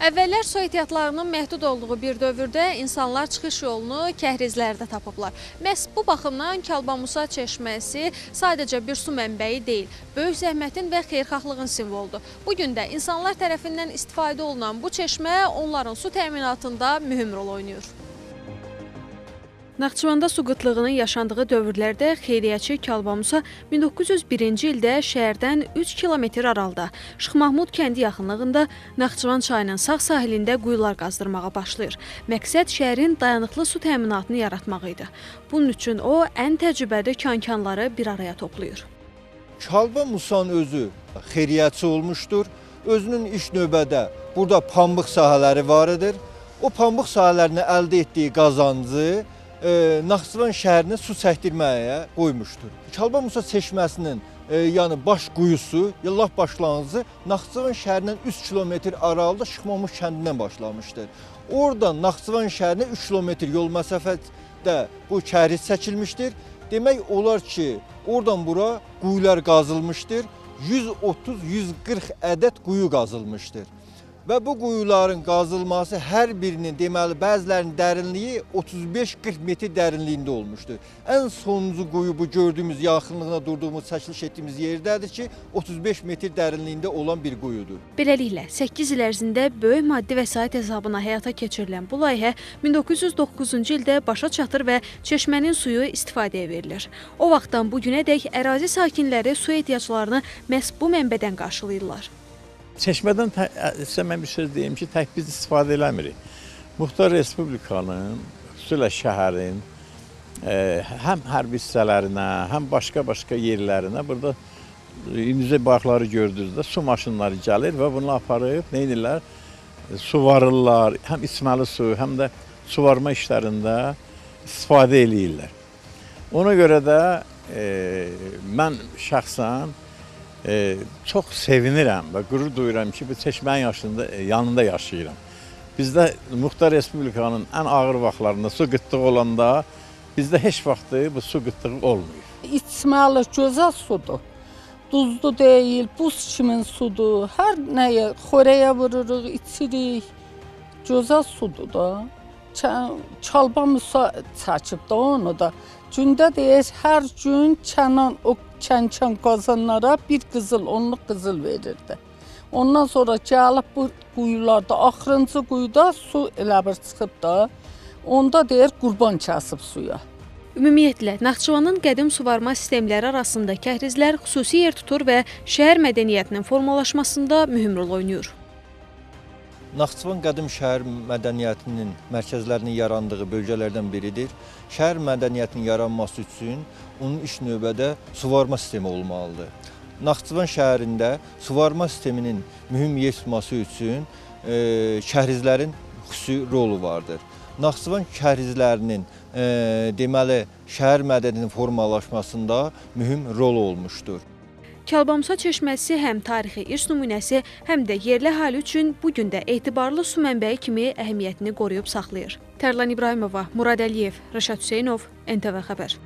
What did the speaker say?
Əvvəllər su ehtiyatlarının məhdud olduğu bir dövrdə insanlar çıxış yolunu kəhrizlərdə tapıblar. Məhz bu baxımdan Kalbamusa çeşməsi sadəcə bir su mənbəyi deyil, böyük zəhmətin və xeyirxahlığın simvoludur. Bugün də insanlar tərəfindən istifadə olunan bu çeşmə onların su təminatında mühüm rol oynayır. Naxçıvanda su qıtlığının yaşandığı dövrlərdə xeyriyyəçi Kalbamusa 1901-ci ildə şəhərdən 3 kilometr aralıda Şıx Mahmud kəndi yaxınlığında Naxçıvan çayının sağ sahilində quyular qazdırmağa başlayır. Məqsəd şəhərin dayanıqlı su təminatını yaratmaq idi. Bunun üçün o, ən təcrübəli kankanları bir araya toplayır. Kalbamusanın özü xeyriyyəçi olmuşdur. Özünün iş növbədə burada pambıq sahələri var edir. O pambıq sahələrini əldə etdiyi qazancı Naxçıvan şəhərini su çəkdirməyə qoymuşdur. Kalbamusa çeşməsinin yəni baş quyusu, lap başlanğıcı Naxçıvan şəhərindən 3 kilometr aralıda Şıx Mahmud kəndindən başlamışdır. Oradan Naxçıvan şəhərinə 3 kilometr yol məsafədə bu kəhriz çəkilmişdir. Demək olar ki, oradan bura quyular qazılmışdır. 130-140 ədəd quyu qazılmışdır. Və bu quyuların qazılması hər birinin deməli bəzilərinin dərinliyi 35-40 metr dərinliyində olmuşdur. Ən sonuncu quyu bu gördüyümüz yaxınlığına durduğumuz, çəkiliş etdiyimiz yerdədir ki, 35 metr dərinliyində olan bir quyudur. Beləliklə, 8 il ərzində böyük maddi vəsait hesabına həyata keçirilən bu layihə 1909-cu ildə başa çatır və çeşmənin suyu istifadəyə verilir. O vaxtdan bu günədək ərazi sakinləri su ehtiyaclarını məhz bu mənbədən qarşılayırlar. Çeşmədən mən bir söz deyim ki, tək biz istifadə eləmirik. Muxtar Respublikanın, xüsusilə şəhərin, həm hərbi hissələrinə, həm başqa yerlərinə, burada indicə balıqları gördünüz də su maşınları gəlir və bunu aparıb, nə edirlər? Suvarırlar, həm içməli su, həm də suvarma işlərində istifadə eləyirlər. Ona görə də mən şəxsən çox sevinirəm və qürur duyuram ki, bu çeşmənin yanında yaşayıram. Bizdə Muxtar Respublikanın ən ağır vaxtlarında su qıtlığı olanda bizdə heç vaxtı bu su qıtlığı olmuyor. İçməli gözəl sudur. Duzlu deyil, buz kimin sudur. Hər nəyə xörəyə vururuq, içirik. Gözəl sudur da. Kalbamusa çəkib də onu da. Gündə deyək, hər gün o kənkan qazanlara bir qızıl, onluq qızıl verirdi. Ondan sonra gəlib bu quyularda, axırıncı quyuda su elə bir çıxıb da, onda deyir qurban kəsib suya. Ümumiyyətlə, Naxçıvanın qədim suvarma sistemləri arasında kəhrizlər xüsusi yer tutur və şəhər mədəniyyətinin formalaşmasında mühüm rol oynayır. Naxçıvan qədim şəhər mədəniyyətinin mərkəzlərinin yarandığı bölgələrdən biridir. Şəhər mədəniyyətinin yaranması üçün onun iş növbədə suvarma sistemi olmalıdır. Naxçıvan şəhərində suvarma sisteminin mühüm yer tutması üçün kəhrizlərin xüsusi rolu vardır. Naxçıvan kəhrizlərinin deməli şəhər mədəniyyətinin formalaşmasında mühüm rol olmuşdur. Kalbamusa çeşməsi həm tarixi irs nümunəsi, həm də yerli əhali üçün bugün də etibarlı su mənbəyi kimi əhəmiyyətini qoruyub saxlayır. Tərlan İbrahimova, Murad Əliyev, Rəşad Hüseynov, NTV Xəbər.